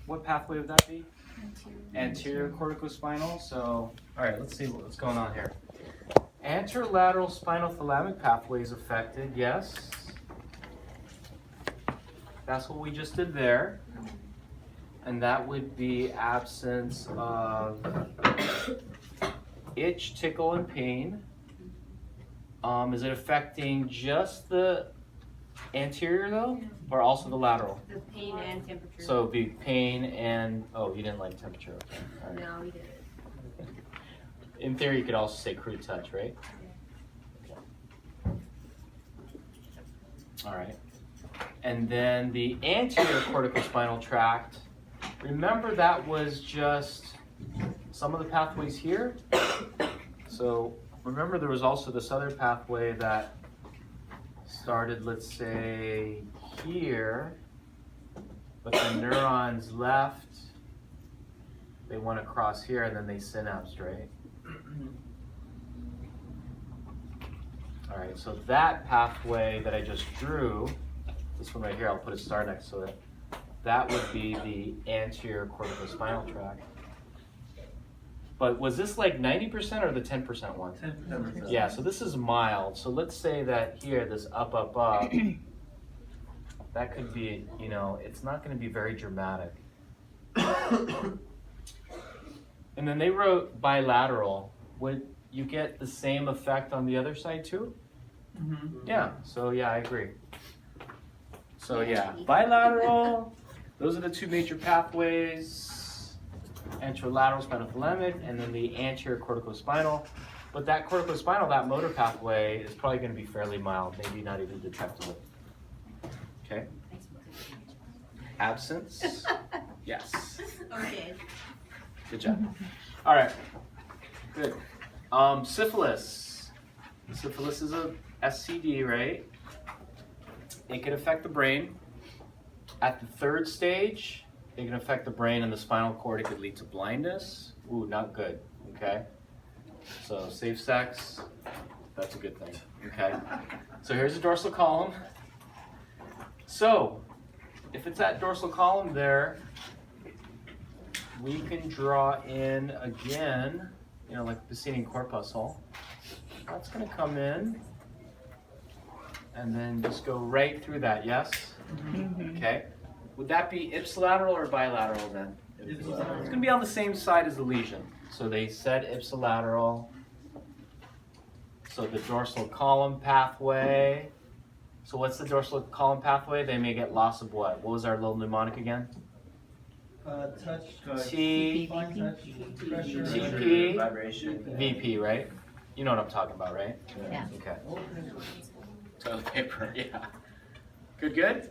What pathway would that be? Anterior corticospinal. So, all right, let's see what's going on here. Anterolateral spinal thalamic pathway is affected, yes. That's what we just did there. And that would be absence of itch, tickle, and pain. Is it affecting just the anterior though, or also the lateral? The pain and temperature. So it'd be pain and, oh, you didn't like temperature, okay. All right. No, we didn't. In theory, you could also say crude touch, right? Okay. All right. And then the anterior corticospinal tract, remember that was just some of the pathways here. So remember there was also this other pathway that started, let's say, here, but the neurons left, they went across here, and then they synapsed, right? All right, so that pathway that I just drew, this one right here, I'll put a star next to it, that would be the anterior corticospinal tract. But was this like 90% or the 10% one? 10%. Yeah, so this is mild. So let's say that here, this up, that could be, you know, it's not going to be very dramatic. And then they wrote bilateral. Would you get the same effect on the other side too? Mm-hmm. Yeah, so yeah, I agree. So yeah, bilateral, those are the two major pathways. Anterolateral spinal thalamic, and then the anterior corticospinal. But that corticospinal, that motor pathway, is probably going to be fairly mild, maybe not even detectable. Okay? Absence? Yes. Okay. Good job. All right. Good. Syphilis. Syphilis is a SCD, right? It can affect the brain. At the third stage, it can affect the brain and the spinal cord. It could lead to blindness. Ooh, not good. Okay? So safe sex, that's a good thing. Okay? So here's the dorsal column. So if it's that dorsal column there, we can draw in again, you know, like the preceding corpuscle. That's going to come in and then just go right through that, yes? Mm-hmm. Okay. Would that be ipsilateral or bilateral then? It's going to be on the same side as the lesion. So they said ipsilateral. So the dorsal column pathway. So what's the dorsal column pathway? They may get loss of what? What was our little mnemonic again? Touch, T, touch, pressure, TP, vibration, VP, right? You know what I'm talking about, right? Yeah. Okay. Toilet paper, yeah. Good?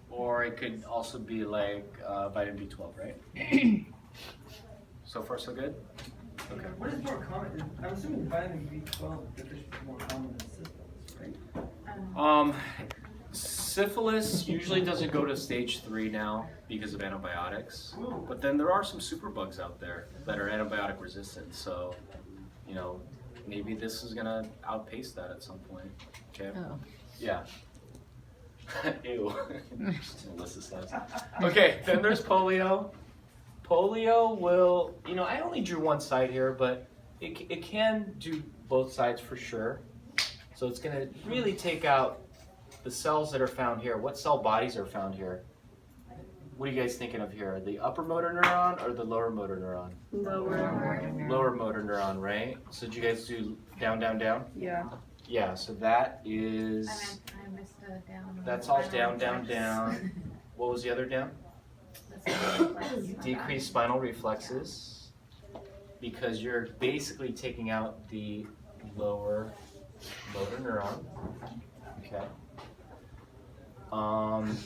Or it could also be like vitamin B12, right? So far, so good? Okay. What is more common? I'm assuming vitamin B12 deficiency is more common than syphilis, right? Syphilis usually doesn't go to stage 3 now because of antibiotics. But then there are some superbugs out there that are antibiotic resistant. So, you know, maybe this is going to outpace that at some point. Okay? Oh. Yeah. Ew. Melissa says. Okay, then there's polio. Polio will, you know, I only drew one side here, but it can do both sides for sure. So it's going to really take out the cells that are found here. What cell bodies are found here? What are you guys thinking of here? The upper motor neuron or the lower motor neuron? Lower motor neuron, right? So did you guys do down, down, down? Yeah. Yeah, so that is, I missed the down. that's all down, down, down. What was the other down? Decreased spinal reflexes, because you're basically taking out the lower motor neuron. Okay.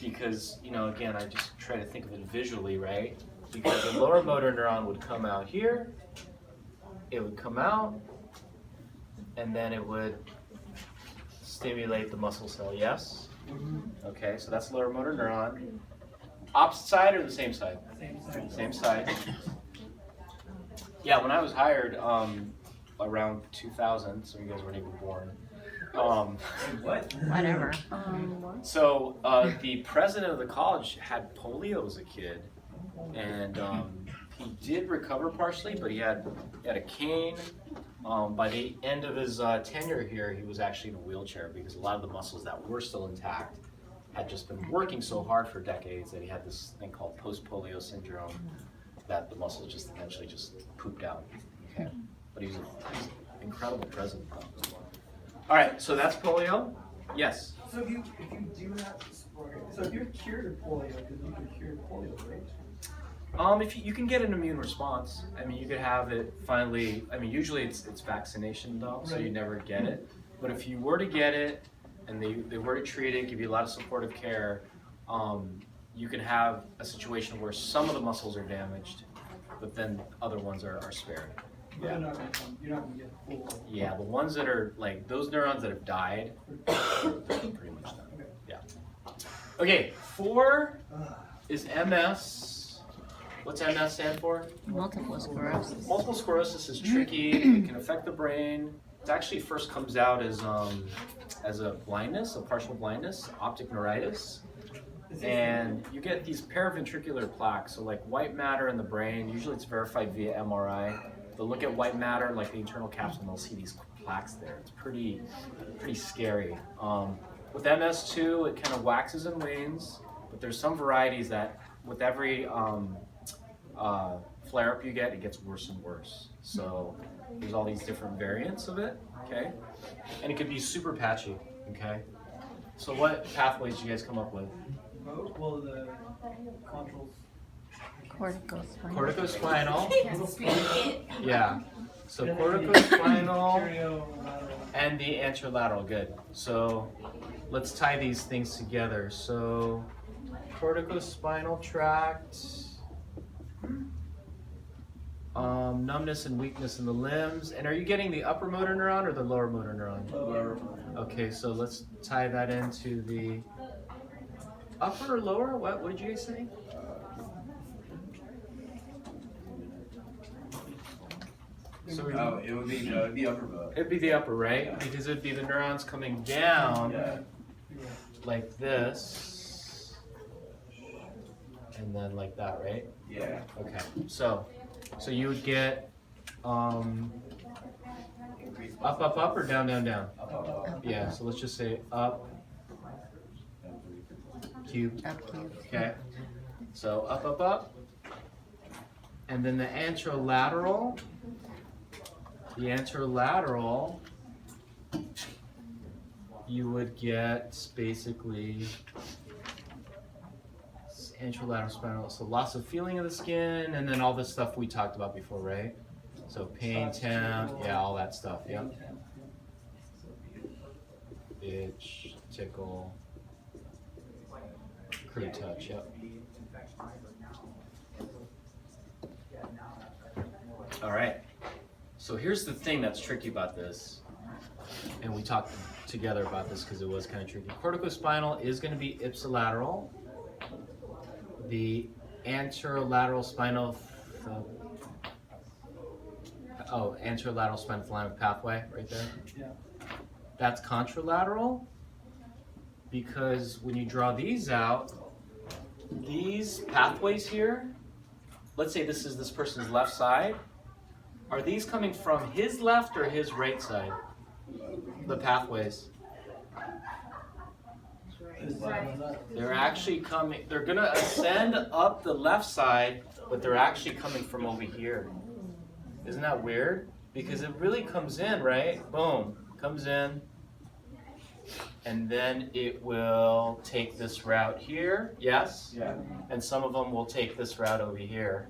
Because, you know, again, I just try to think of it visually, right? Because the lower motor neuron would come out here, it would come out, and then it would stimulate the muscle cell, yes? Okay, so that's lower motor neuron. Opposite side or the same side? Same side. Yeah, when I was hired around 2000, so you guys weren't even born, What? Whatever. So the president of the college had polio as a kid, and he did recover partially, but he had a cane. By the end of his tenure here, he was actually in a wheelchair because a lot of the muscles that were still intact had just been working so hard for decades that he had this thing called post-polio syndrome, that the muscles just eventually just pooped out. Okay, but he's an incredible president. All right, so that's polio. Yes. So if you do have, so if you're cured of polio, because you can cure polio, right? If you can get an immune response, I mean, you could have it finally. I mean, usually it's vaccination though, so you never get it. But if you were to get it, and they were to treat it, give you a lot of supportive care, you can have a situation where some of the muscles are damaged, but then other ones are spared. But you're not gonna get full. Yeah, the ones that are like those neurons that have died, pretty much done. Yeah. Okay, 4 is MS. What's MS stand for? Multiple sclerosis. Multiple sclerosis is tricky. It can affect the brain. It actually first comes out as a blindness, a partial blindness, optic neuritis. And you get these paraventricular plaques, so like white matter in the brain. Usually it's verified via MRI. They'll look at white matter, like the internal capsule, and they'll see these plaques there. It's pretty scary. With MS too, it kind of waxes and wanes, but there's some varieties that with every flare-up you get, it gets worse and worse. So there's all these different variants of it, okay? And it could be super patchy, okay? So what pathways do you guys come up with? Well, the contrals. Corticospinal. Can't speak it. Yeah. So corticospinal Anterior-lateral. and the anterolateral. Good. So let's tie these things together. So corticospinal tract, numbness and weakness in the limbs. And are you getting the upper motor neuron or the lower motor neuron? Lower. Okay, so let's tie that into the upper or lower? What did you guys say? So it would be the upper bow. it'd be the upper, right? Because it'd be the neurons coming down like this, and then like that, right? Yeah. Okay. So you would get up, or down, down, down. Yeah. So let's just say up, cube. Okay. So up, and then the anterolateral. The anterolateral, you would get basically anterolateral spinal, so loss of feeling of the skin, and then all this stuff we talked about before, right? So pain, temp, yeah, all that stuff, yeah. Itch, tickle, crude touch, yep. All right. So here's the thing that's tricky about this, and we talked together about this because it was kind of tricky. Corticospinal is going to be ipsilateral. The anterolateral spinal, anterolateral spinothalamic pathway right there. Yeah. That's contralateral because when you draw these out, these pathways here, let's say this is this person's left side. Are these coming from his left or his right side? The pathways. They're actually coming, they're gonna ascend up the left side, but they're actually coming from over here. Isn't that weird? Because it really comes in, right? Boom, comes in. And then it will take this route here, yes? Yeah. And some of them will take this route over here.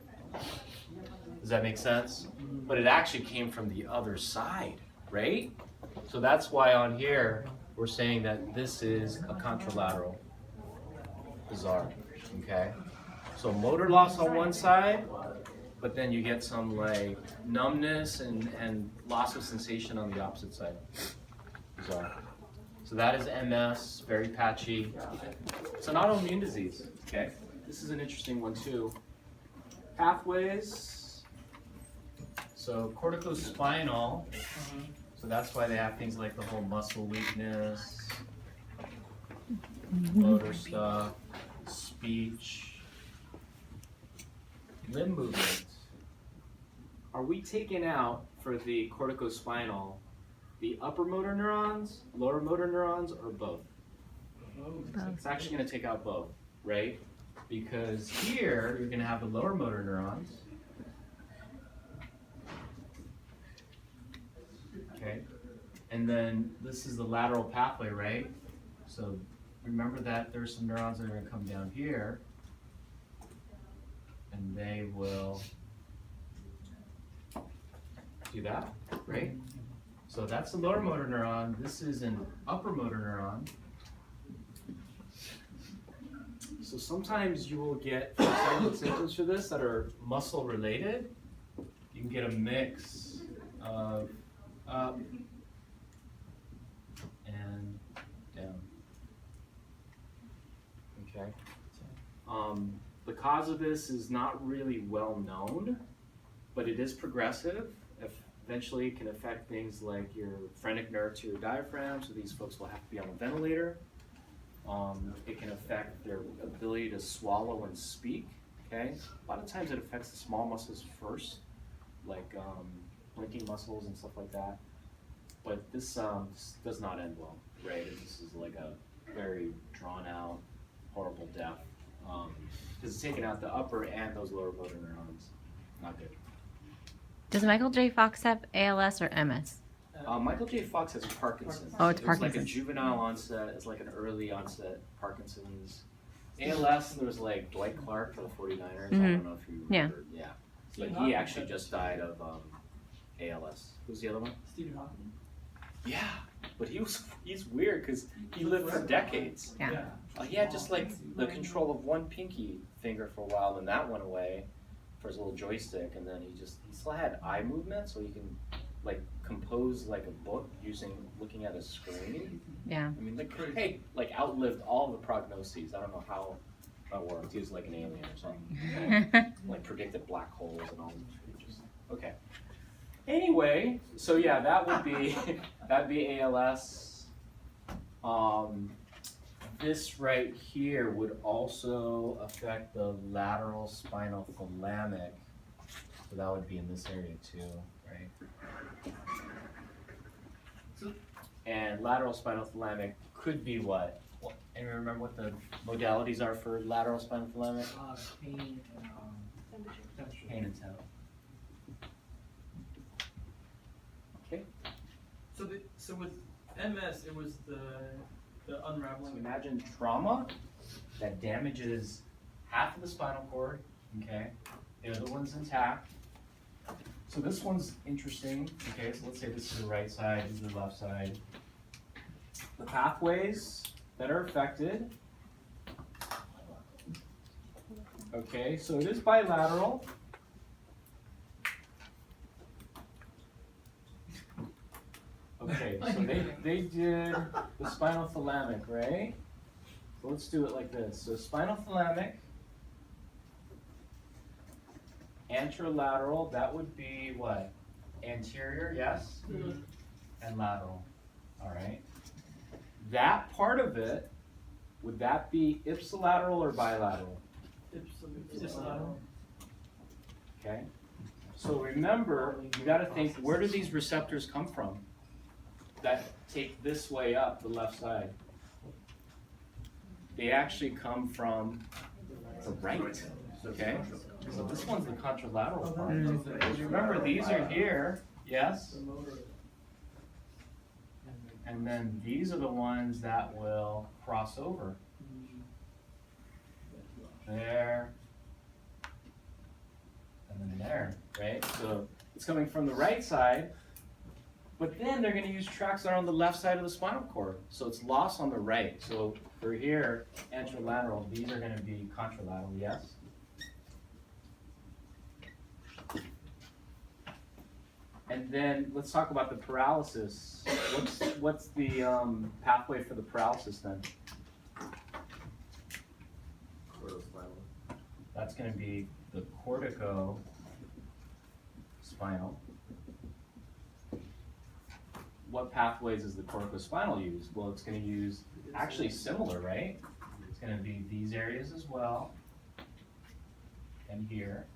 Does that make sense? But it actually came from the other side, right? So that's why on here, we're saying that this is a contralateral. Bizarre, okay? So motor loss on one side, but then you get some like numbness and loss of sensation on the opposite side. Bizarre. So that is MS, very patchy. It's an autoimmune disease, okay? This is an interesting one too. Pathways. So corticospinal So that's why they have things like the whole muscle weakness, motor stuff, speech, limb movement. Are we taking out for the corticospinal the upper motor neurons, lower motor neurons, or both? It's actually going to take out both, right? Because here you're going to have the lower motor neurons. Okay, and then this is the lateral pathway, right? So remember that there's some neurons that are going to come down here, and they will do that, right? So that's the lower motor neuron. This is an upper motor neuron. So sometimes you will get signs and symptoms for this that are muscle related. You can get a mix of up and down. Okay. The cause of this is not really well known, but it is progressive. Eventually it can affect things like your phrenic nerve to your diaphragm, so these folks will have to be on a ventilator. It can affect their ability to swallow and speak, okay? A lot of times it affects the small muscles first, like blinking muscles and stuff like that. But this does not end well, right? This is like a very drawn out, horrible death. Because it's taking out the upper and those lower motor neurons. Not good. Does Michael J. Fox have ALS or MS? Michael J. Fox has Parkinson's. Oh, it's It was like a Parkinson's. juvenile onset. It's like an early onset Parkinson's. ALS, there was like Dwight Clark for the 49ers. I don't know if you remember. Yeah. But he actually just died of ALS. Who's the other one? Stephen Hawking. Yeah. But he's weird because he lived for decades. Yeah. He had just like the control of one pinky finger for a while, then that went away for his little joystick, and then he still had eye movement, so he can like compose like a book looking at a screen. Yeah. I mean, like outlived all the prognoses. I don't know how that worked. He was like an alien or something. Like predicted black holes and all these. Okay. Anyway, so yeah, that'd be ALS. This right here would also affect the lateral spinal thalamic. So that would be in this area too, right? And lateral spinal thalamic could be what? Anyone remember what the modalities are for lateral spinal thalamic? Pain and Pain and tone. Okay. So with MS, it was the So unraveling. imagine trauma that damages half of the spinal cord, okay? The other one's intact. So this one's interesting, okay? So let's say this is the right side, this is the left side. The pathways that are affected. Okay, so it is bilateral. Okay, so they did the spinal thalamic, right? So let's do it like this. So spinal thalamic, anterolateral, that would be what? Anterior, yes? And lateral, all right? That part of it, would that be ipsilateral or bilateral? Ipsilateral. Okay, so remember, you gotta think, where do these receptors come from that take this way up the left side? They actually come from the right, okay? So this one's the contralateral part. Remember, these are here, yes? And then these are the ones that will cross over. There. And then there, right? So it's coming from the right side, but then they're gonna use tracts that are on the left side of the spinal cord. So it's lost on the right. So for here, anterolateral, these are gonna be contralateral, yes? And then let's talk about the paralysis. What's the pathway for the paralysis then? That's going to be the corticospinal. what pathways is the corticospinal use? Well, it's going to use actually similar, right? It's going to be these areas as well, and here.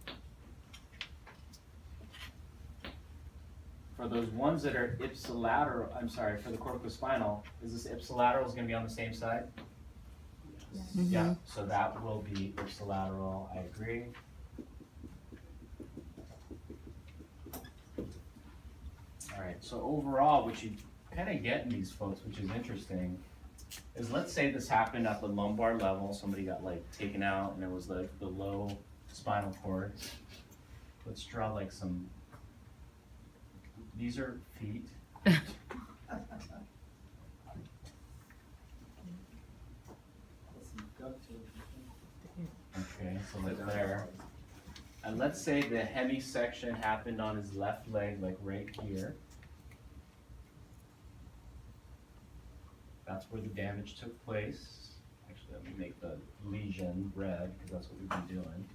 For those ones that are ipsilateral, I'm sorry, for the corticospinal, is this ipsilateral is going to be on the same side? Yeah, so that will be ipsilateral, I agree. All right, so overall, what you kind of get in these folks, which is interesting, is let's say this happened at the lumbar level, somebody got like taken out and it was like the low spinal cord. Let's draw like some, these are feet. Okay, so like there. And let's say the hemisection happened on his left leg, like right here. That's where the damage took place. Actually, let me make the lesion red, because that's what we've been doing.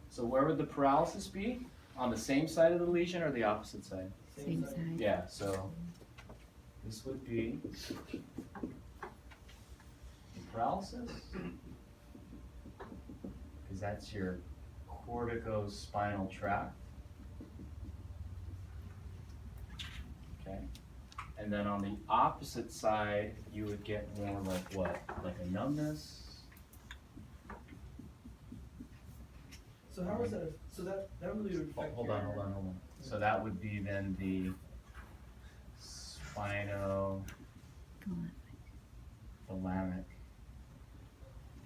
So where would the paralysis be? On the same side of the lesion or the opposite side? Same side. Yeah, so this would be paralysis, because that's your corticospinal tract. Okay, and then on the opposite side, you would get more like what? Like a numbness. So how is that? So that really would affect. Hold on. So that would be then the spinothalamic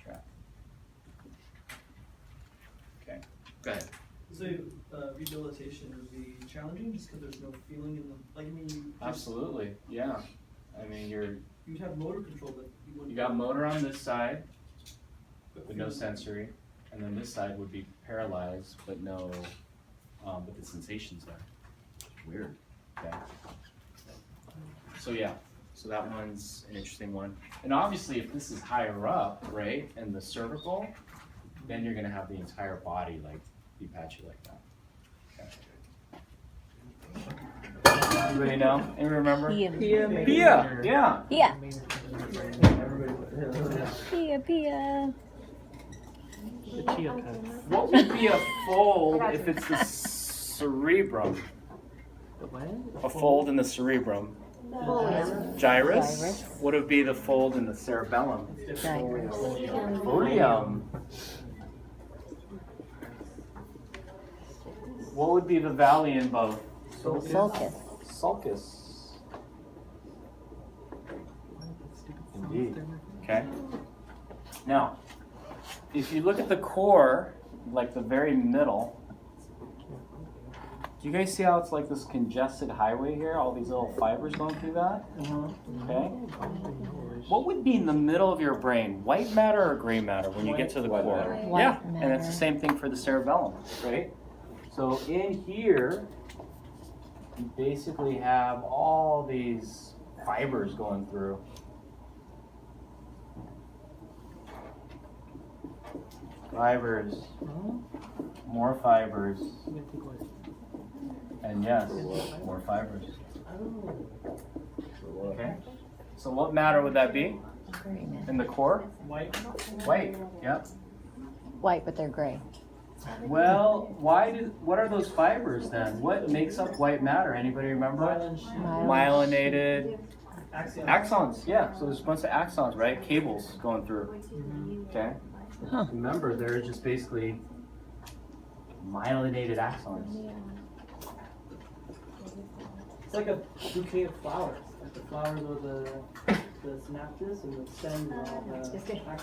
tract. Okay, go ahead. So rehabilitation would be challenging just because there's no feeling in the, like, I mean, you just, Absolutely, yeah. I mean, you'd have motor control, but you wouldn't. you got motor on this side, but no sensory, and then this side would be paralyzed, but no, but the sensation's there. Weird. Okay. So yeah, so that one's an interesting one. And obviously, if this is higher up, right, and the cervical, then you're gonna have the entire body like be patchy like that. Okay. Anybody know? Anybody remember? Pia. Pia, yeah. Pia. Pia. What would be a fold if it's the cerebrum? A fold in the cerebrum. Gyrus. What would be the fold in the cerebellum? Polio. What would be the valley in both? Sulcus. Sulcus. Indeed. Okay. Now, if you look at the core, like the very middle, do you guys see how it's like this congested highway here? All these little fibers going through that? Okay. What would be in the middle of your brain? White matter or gray matter when you get to the core? White Yeah, matter. and it's the same thing for the cerebellum, right? So in here, you basically have all these fibers going through. Fibers, more fibers, and yes, more fibers. Okay, so what matter would that be in the core? White. White, yep. White, but they're gray. Well, what are those fibers then? What makes up white matter? Anybody remember? Myelinated axons, yeah. So there's a bunch of axons, right? Cables going through. Okay. Huh. Remember, they're just basically myelinated axons. It's like a bouquet of flowers. Like the flowers are the synapses and the stems are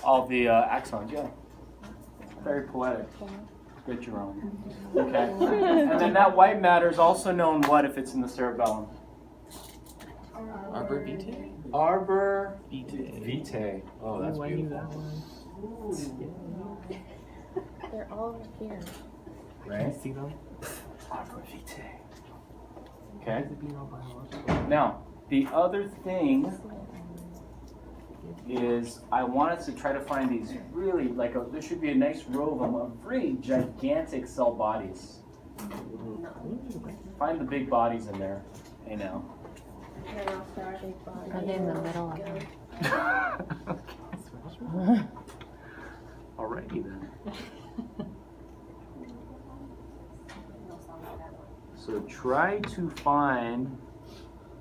all the All the axons, yeah. Very poetic. Good, Jerome. Okay. And then that white matter is also known what if it's in the cerebellum? Arbor vitae? Arbor vitae. Oh, that's beautiful. They're all here. Right? See them? Arbor vitae. Okay. Now, the other thing is I wanted to try to find these really, there should be a nice row of them, of really gigantic cell bodies. Find the big bodies in there. Hey now. Are they in the middle of it? Alrighty then. So try to find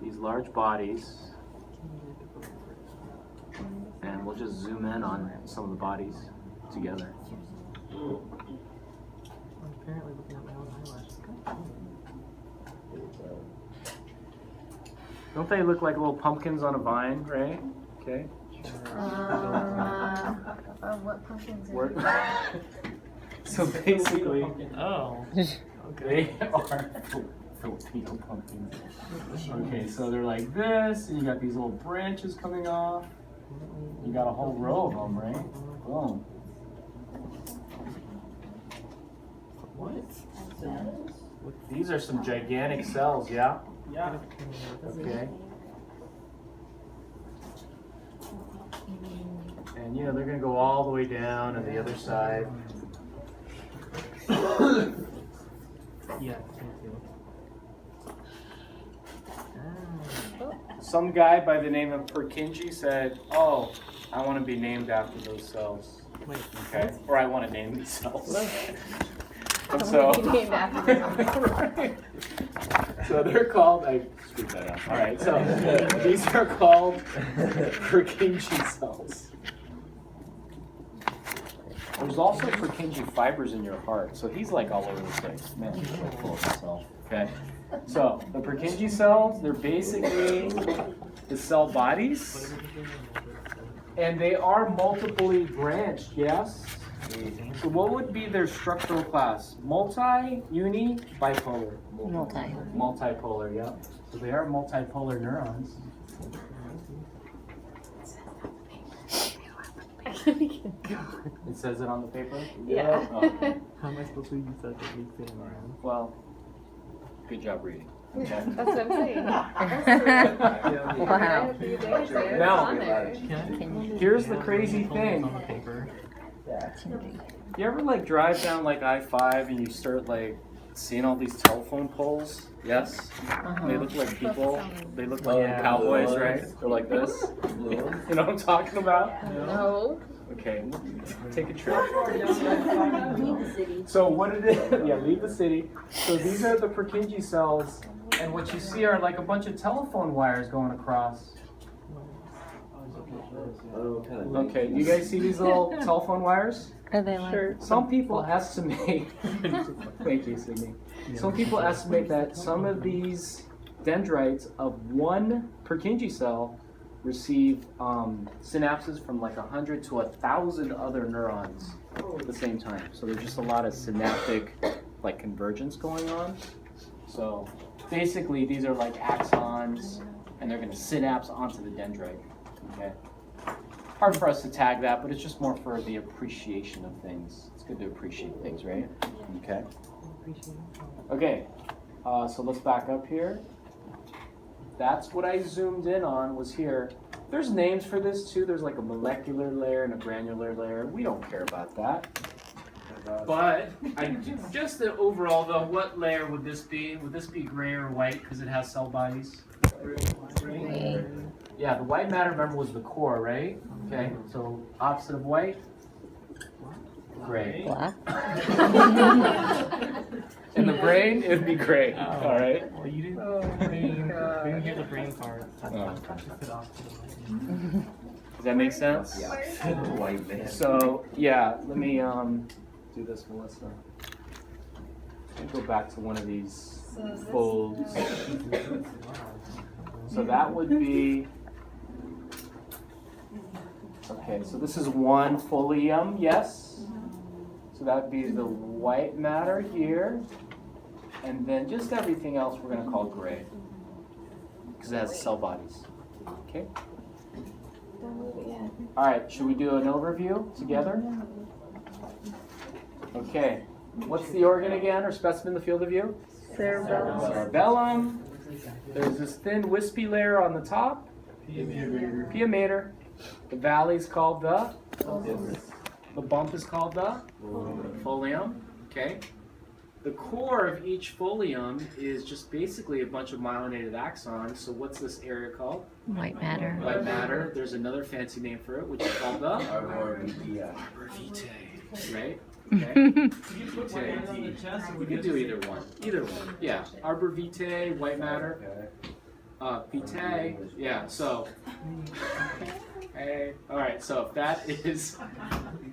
these large bodies, and we'll just zoom in on some of the bodies together. Apparently looking at my own eyelashes. Don't they look like little pumpkins on a vine, right? Okay. What pumpkins Where- So basically, Oh. they are Filipino pumpkins. Okay, so they're like this, and you got these little branches coming off. You got a whole row of them, right? Boom. What? These are some gigantic cells, yeah? Yeah. Okay. And you know, they're gonna go all the way down on the other side. Yeah, thank you. Some guy by the name of Purkinje said, "Oh, I want to be named after those cells." Wait. Okay, or I want to name these cells. And so, right. So they're called. I screwed that up. All right, so these are called Purkinje cells. There's also Purkinje fibers in your heart, so he's like all over the place. Man, he's so full of himself. Okay, so the Purkinje cells, they're basically the cell bodies, and they are multiply branched. Yes. So what would be their structural class? Multi, uni, bipolar. Multi. Multipolar, yeah. So they are multipolar neurons. It says it on the paper? Yeah. Oh, How am I supposed to use that technique thing around? well, good job reading. Okay. That's what I'm saying. Wow. Now, Can here's the crazy thing. on the paper. You ever like drive down like I-5 and you start like seeing all these telephone poles? Yes? They look like people. They look like Yeah. cowboys, right? They're like this. You know what I'm talking about? No. Okay, take a trip. So what it is, yeah, leave the city. So these are the Purkinje cells, and what you see are like a bunch of telephone wires going across. Okay, do you guys see these little telephone wires? Are they like? Some people estimate, thank you, Sydney. Some people estimate that some of these dendrites of one Purkinje cell receive synapses from like 100 to 1,000 other neurons at the same time. So there's just a lot of synaptic like convergence going on. So basically these are like axons, and they're going to synapse onto the dendrite. Okay. Hard for us to tag that, but it's just more for the appreciation of things. It's good to appreciate things, right? Okay. Okay. So let's back up here. That's what I zoomed in on was here. There's names for this too. There's like a molecular layer and a granular layer. We don't care about that. But just the overall though, what layer would this be? Would this be gray or white because it has cell bodies? Gray. Yeah, the white matter, remember, was the core, right? Okay, so opposite of white? Gray. Black. In the brain, it'd be gray. All right. Well, you didn't hear the brain part. Oh. Does that make sense? Yeah. So, yeah, let me do this, Melissa. Let me go back to one of these folds. So that would be, okay, so this is one folium, yes? So that would be the white matter here. And then just everything else we're going to call gray, because it has cell bodies. Okay? All right, should we do an overview together? Okay, what's the organ again, or specimen in the field of view? Cerebellum. There's this thin wispy layer on the top, pia mater. The valley is called the bump is called the folium. Okay. the core of each folium is just basically a bunch of myelinated axons. So what's this area called? White matter. White matter. There's another fancy name for it, which is called the Arbor vitae. right? Okay. You can do either one. Either one. Yeah. Arbor vitae, white matter. Vitae. Yeah. So. Hey. All right. So that is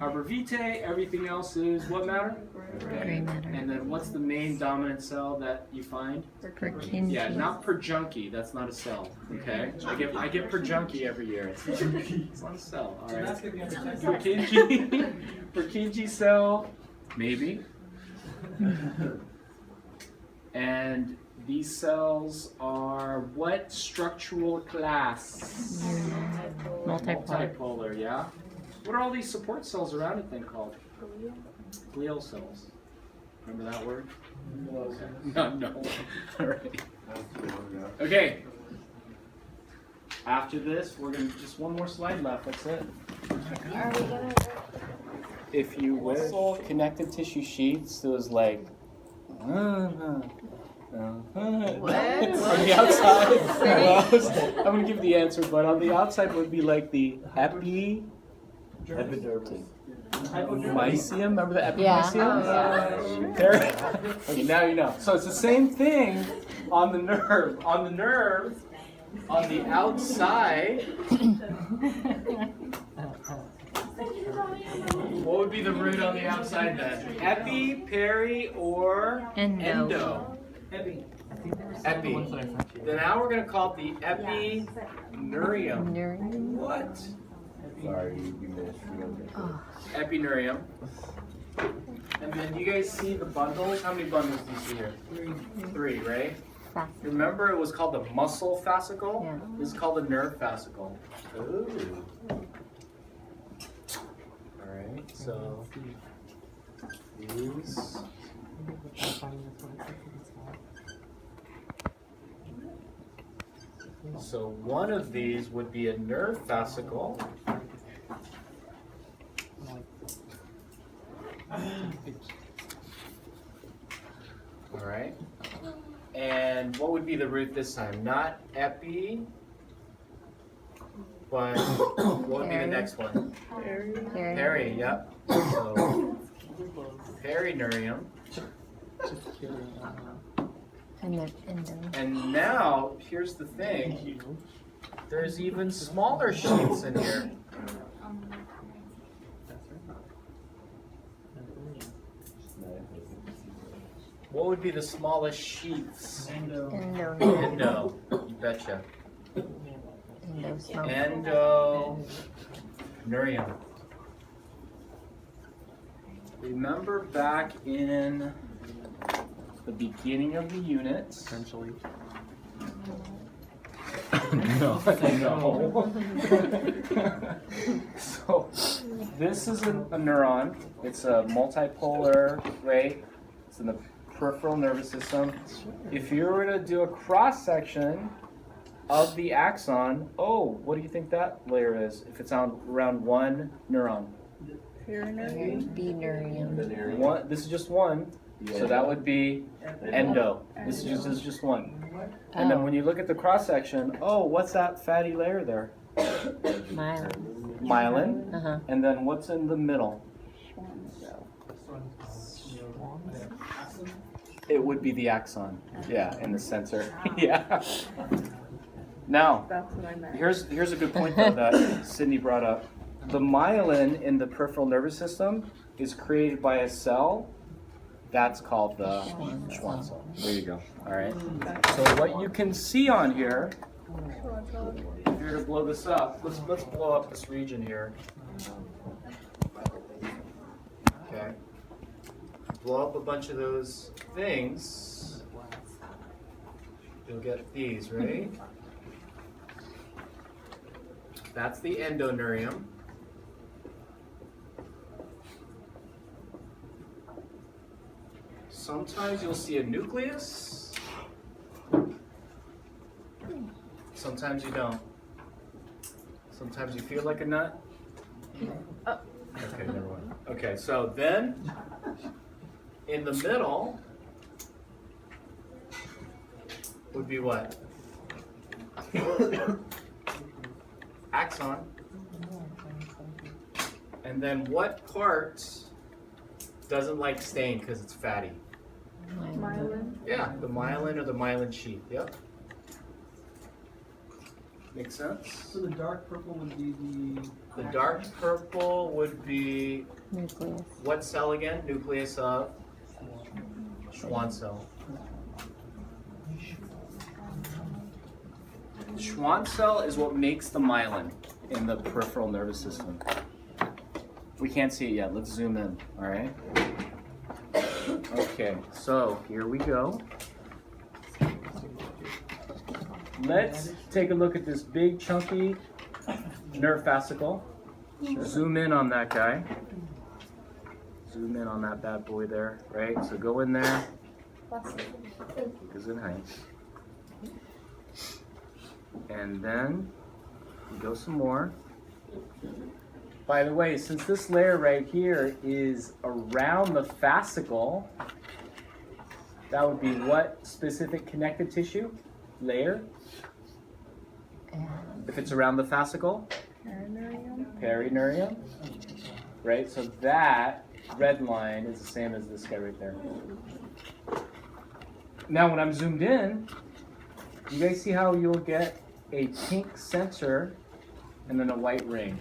arbor vitae. Everything else is what matter? Gray matter. And then what's the main dominant cell that you find? Purkinje. Yeah, not Purkinje. That's not a cell. Okay. I get Purkinje every year. It's not a cell. All right. Purkinje. Purkinje cell. Maybe. And these cells are what structural class? Multipolar. Multipolar, yeah. What are all these support cells around it then called? Glial cells. Remember that word? No. All right. Okay. After this, we're gonna just one more slide left. That's it. Are we gonna? If you wish, connective tissue sheets. Those like. On the outside, I'm gonna give the answer, but on the outside would be like the epidermis. Mycelium, remember the epimycelium? Yeah. There. Okay, now you know. So it's the same thing on the nerve. On the nerve, on the outside. What would be the root on the outside then? Epi, peri, or Endo. Epi. Then now we're going to call it the epinurium. What? Sorry, you missed. Oh. Epinurium. And then you guys see the bundles? How many bundles do you see here? Three, right? Remember it was called the muscle fascicle? Yeah. This is called the nerve fascicle. Ooh. Alright, so these. So one of these would be a nerve fascicle. Alright. And what would be the root this time? Not epi, but what would be the next one? Peri, yep. So perinurium. And then endo. And now, here's the thing. There's even smaller sheets in here. What would be the smallest sheets? Endo. Endo. You betcha. Endo smoke. Endonurium. Remember back in the beginning of the unit. Essentially. No. So this is a neuron. It's a multipolar, right? It's in the peripheral nervous system. If you were to do a cross section of the axon, what do you think that layer is? If it's on around one neuron. Binurium. One. This is just one. So that would be endo. This is just one. And then when you look at the cross section, what's that fatty layer there? Myelin. Myelin. Uh-huh. And then what's in the middle? It would be the axon. Yeah, in the sensor. Yeah. Now, here's a good point though that Sydney brought up. The myelin in the peripheral nervous system is created by a cell. That's called the Schwann cell. There you go. All right. So what you can see on here, if you're to blow this up, let's blow up this region here. Okay. Blow up a bunch of those things. You'll get these, right? That's the endonurium. Sometimes you'll see a nucleus. Sometimes you don't. Sometimes you feel like a nut. Okay, never mind. Okay, so then in the middle, would be what? Axon. And then what part doesn't like stain because it's fatty? Myelin. Yeah, the myelin or the myelin sheath. Yep. Makes sense? So the dark purple would be The dark purple would be Nucleus. what cell again? Nucleus of Schwann cell. Schwann cell is what makes the myelin in the peripheral nervous system. We can't see it yet. Let's zoom in. All right. Okay, so here we go. Let's take a look at this big chunky nerve fascicle. Zoom in on that guy. Zoom in on that bad boy there, right? So go in there. Because in height. And then we go some more. By the way, since this layer right here is around the fascicle, that would be what specific connective tissue layer? If it's around the fascicle? Perineurum. Right, so that red line is the same as this guy right there. Now when I'm zoomed in, you guys see how you'll get a pink center and then a white ring?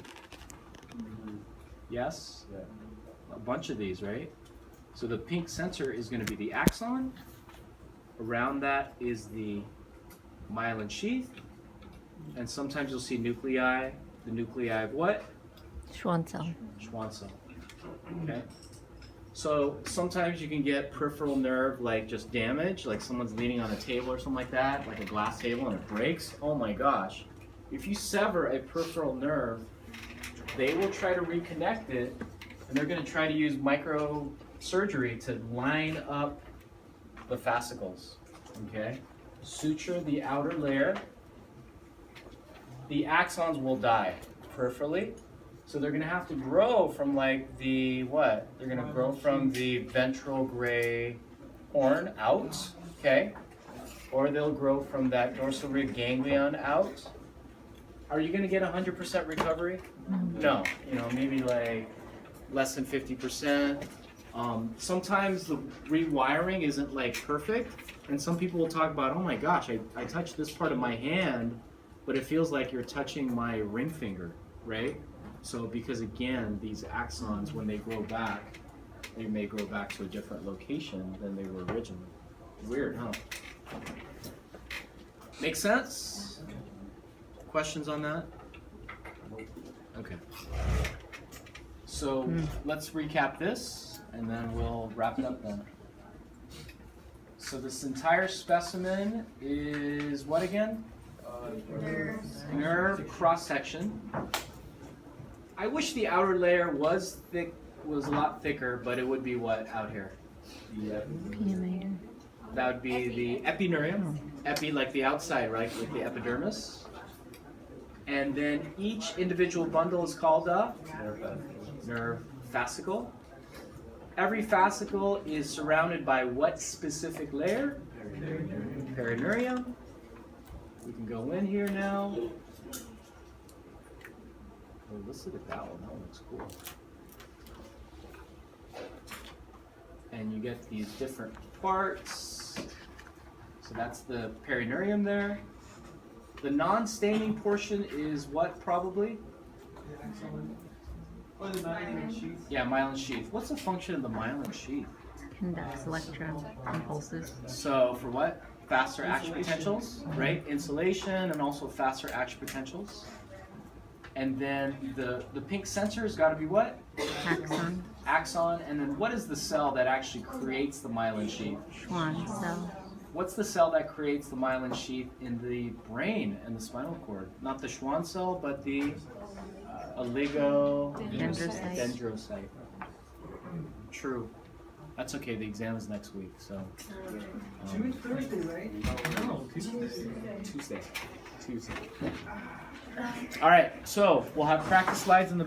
Yes? Yeah. A bunch of these, right? So the pink center is going to be the axon. Around that is the myelin sheath. And sometimes you'll see nuclei. The nuclei of what? Schwann cell. Schwann cell. Okay. So sometimes you can get peripheral nerve like just damage, like someone's leaning on a table or something like that, like a glass table, and it breaks. Oh my gosh. If you sever a peripheral nerve, they will try to reconnect it, and they're going to try to use microsurgery to line up the fascicles. Okay? Suture the outer layer. The axons will die peripherally. So they're going to have to grow from like the what? They're going to grow from the ventral gray horn out, okay? Or they'll grow from that dorsal rig ganglion out. Are you going to get 100% recovery? No. You know, maybe like less than 50%. Sometimes the rewiring isn't like perfect, and some people will talk about, oh my gosh, I touched this part of my hand, but it feels like you're touching my ring finger, right? So because again, these axons, when they grow back, they may grow back to a different location than they were originally. Weird, huh? Make sense? Questions on that? Okay. So let's recap this, and then we'll wrap it up then. So this entire specimen is what again? Nerve cross-section. I wish the outer layer was a lot thicker, but it would be what out here? That would be the epineurium. Epi like the outside, right? Like the epidermis. And then each individual bundle is called a nerve fascicle. Every fascicle is surrounded by what specific layer? Perineurum. We can go in here now. Oh, let's look at that one. That one looks cool. And you get these different parts. So that's the perineurum there. The non-staining portion is what probably? or the myelin sheath. Yeah, myelin sheath. What's the function of the myelin sheath? Conducts electron impulses. So for what? Faster action potentials, right? Insulation and also faster action potentials. And then the pink sensor has got to be what? Axon. Axon. And then what is the cell that actually creates the myelin sheath? Schwann cell. What's the cell that creates the myelin sheath in the brain and the spinal cord? Not the Schwann cell, but the oligodendrocyte. True. That's okay. The exam is next week, so. Thursday, right? No, Tuesday. All right. So we'll have practice slides in the.